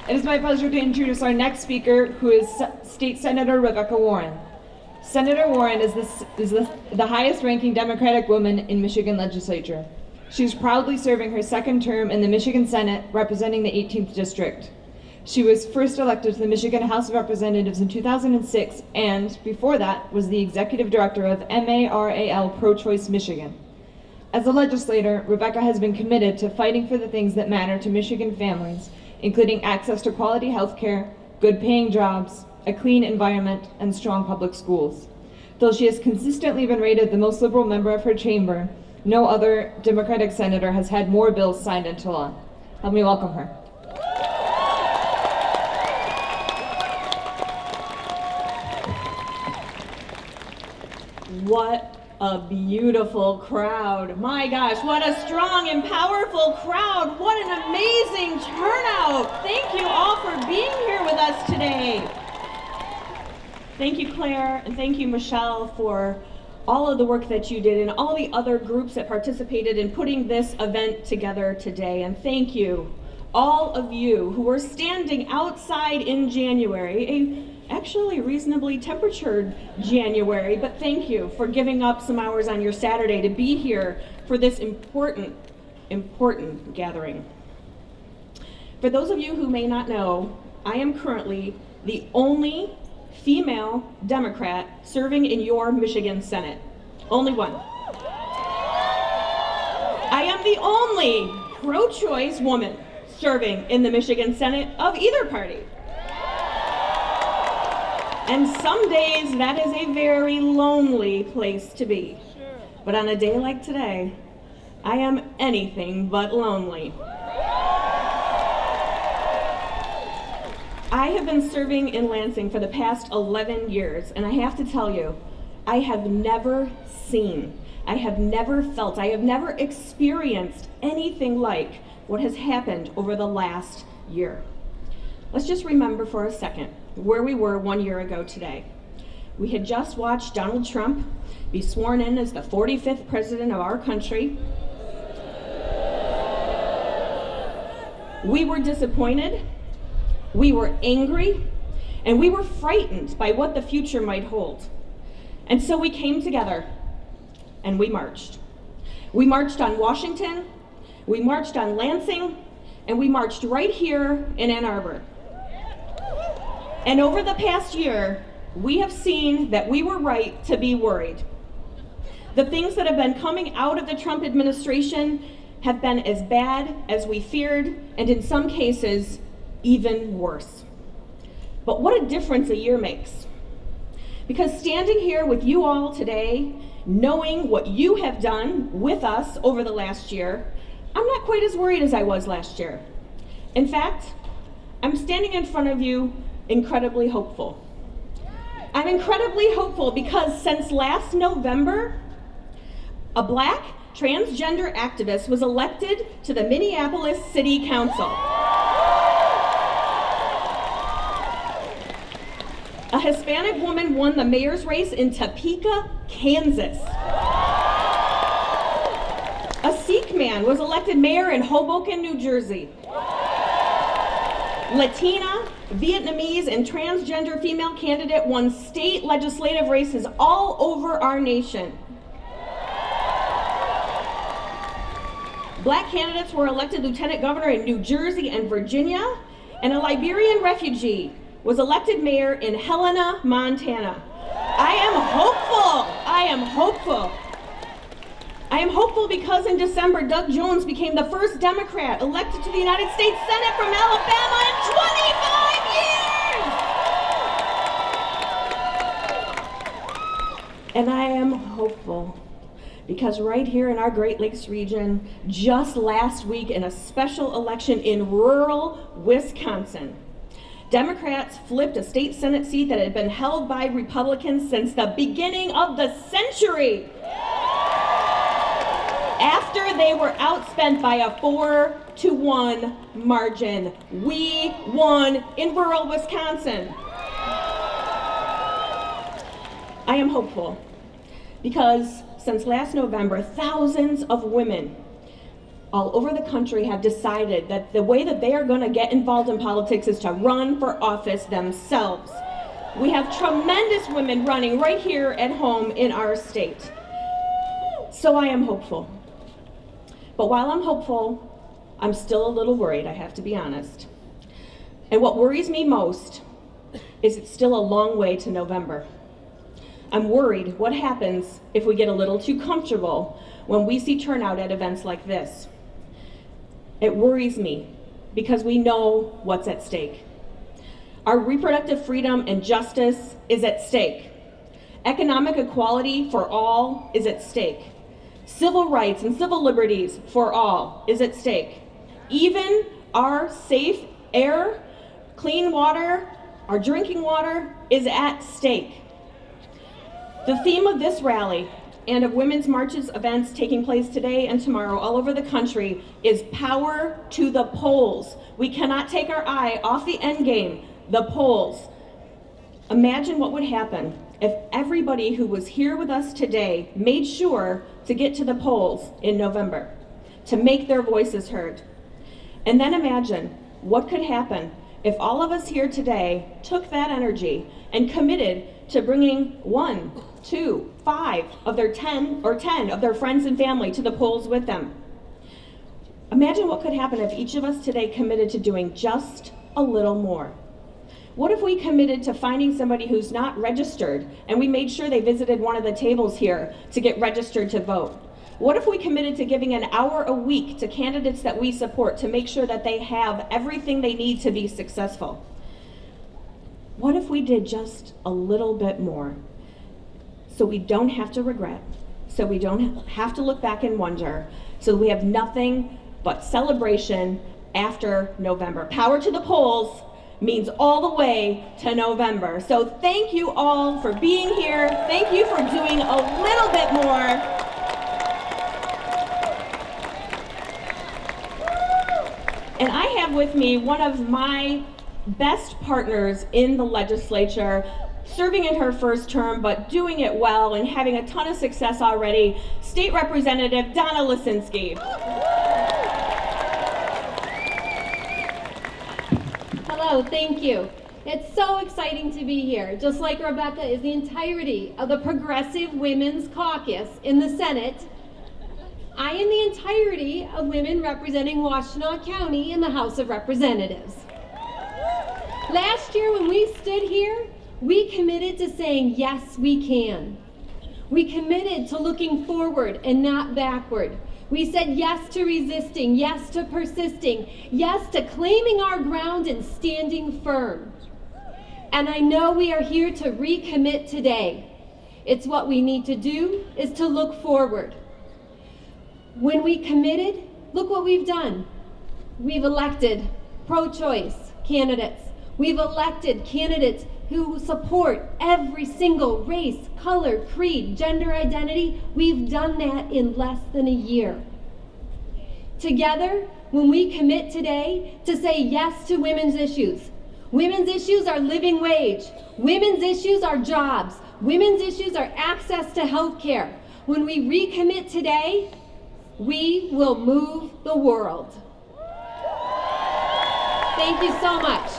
It is my pleasure to introduce our next speaker, who is State Senator Rebekah Warren. Senator Warren is the highest-ranking Democratic woman in Michigan legislature. She is proudly serving her second term in the Michigan Senate, representing the 18th District. She was first elected to the Michigan House of Representatives in 2006, and before that was the executive director of MARAL Pro-Choice Michigan. As a legislator, Rebekah has been committed to fighting for the things that matter to Michigan families, including access to quality health care, good paying jobs, a clean environment, and strong public schools. Though she has consistently been rated the most liberal member of her chamber, no other Democratic senator has had more bills signed into law. Help me welcome her. What a beautiful crowd. My gosh, what a strong and powerful crowd. What an amazing turnout. Thank you all for being here with us today. Thank you, Claire, and thank you, Michelle, for all of the work that you did and all the other groups that participated in putting this event together today. And thank you, all of you who were standing outside in January, actually reasonably temperatured January, but thank you for giving up some hours on your Saturday to be here for this important gathering. For those of you who may not know, I am currently the only female Democrat serving in your Michigan Senate. Only one. I am the only pro-choice woman serving in the Michigan Senate of either party. And some days that is a very lonely place to be. But on a day like today, I am anything but lonely. I have been serving in Lansing for the past 11 years, and I have to tell you, I have never seen, I have never felt, I have never experienced anything like what has happened over the last year. Let's just remember for a second where we were 1 year ago today. We had just watched Donald Trump be sworn in as the 45th president of our country. We were disappointed, we were angry, and we were frightened by what the future might hold. And so we came together and we marched. We marched on Washington, we marched on Lansing, and we marched right here in Ann Arbor. And over the past year, we have seen that we were right to be worried. The things that have been coming out of the Trump administration have been as bad as we feared, and in some cases, even worse. But what a difference a year makes. Because standing here with you all today, knowing what you have done with us over the last year, I'm not quite as worried as I was last year. In fact, I'm standing in front of you incredibly hopeful. I'm incredibly hopeful because since last November, a Black transgender activist was elected to the Minneapolis City Council. A Hispanic woman won the mayor's race in Topeka, Kansas. A Sikh man was elected mayor in Hoboken, New Jersey. Latina, Vietnamese, and transgender female candidate won state legislative races all over our nation. Black candidates were elected lieutenant governor in New Jersey and Virginia, and a Liberian refugee was elected mayor in Helena, Montana. I am hopeful because in December, Doug Jones became the first Democrat elected to the United States Senate from Alabama in 25 years. And I am hopeful because right here in our Great Lakes region, just last week in a special election in rural Wisconsin, Democrats flipped a state Senate seat that had been held by Republicans since the beginning of the century. After they were outspent by a 4-1 margin. We won in rural Wisconsin. I am hopeful because since last November, thousands of women all over the country have decided that the way that they are going to get involved in politics is to run for office themselves. We have tremendous women running right here at home in our state. So I am hopeful. But while I'm hopeful, I'm still a little worried, I have to be honest. And what worries me most is it's still a long way to November. I'm worried what happens if we get a little too comfortable when we see turnout at events like this. It worries me because we know what's at stake. Our reproductive freedom and justice is at stake. Economic equality for all is at stake. Civil rights and civil liberties for all is at stake. Even our safe air, clean water, our drinking water is at stake. The theme of this rally and of women's marches events taking place today and tomorrow all over the country is power to the polls. We cannot take our eye off the end game, the polls. Imagine what would happen if everybody who was here with us today made sure to get to the polls in November, to make their voices heard. And then imagine what could happen if all of us here today took that energy and committed to bringing 1, 2, 5 of their 10 of their friends and family to the polls with them. Imagine what could happen if each of us today committed to doing just a little more. What if we committed to finding somebody who's not registered and we made sure they visited one of the tables here to get registered to vote? What if we committed to giving an hour a week to candidates that we support to make sure that they have everything they need to be successful? What if we did just a little bit more so we don't have to regret, so we don't have to look back and wonder, so we have nothing but celebration after November? Power to the polls means all the way to November. So thank you all for being here. Thank you for doing a little bit more. And I have with me one of my best partners in the legislature, serving in her first term, but doing it well and having a ton of success already, State Representative Donna Lasinski. Hello, thank you. It's so exciting to be here. Just like Rebekah is the entirety of the Progressive Women's Caucus in the Senate, I am the entirety of women representing Washtenaw County in the House of Representatives. Last year when we stood here, we committed to saying, yes, we can. We committed to looking forward and not backward. We said yes to resisting, yes to persisting, yes to claiming our ground and standing firm. And I know we are here to recommit today. It's what we need to do is to look forward. When we committed, look what we've done. We've elected pro-choice candidates. We've elected candidates who support every single race, color, creed, gender identity. We've done that in less than a year. Together, when we commit today to say yes to women's issues are living wage. Women's issues are jobs. Women's issues are access to health care. When we recommit today, we will move the world. Thank you so much.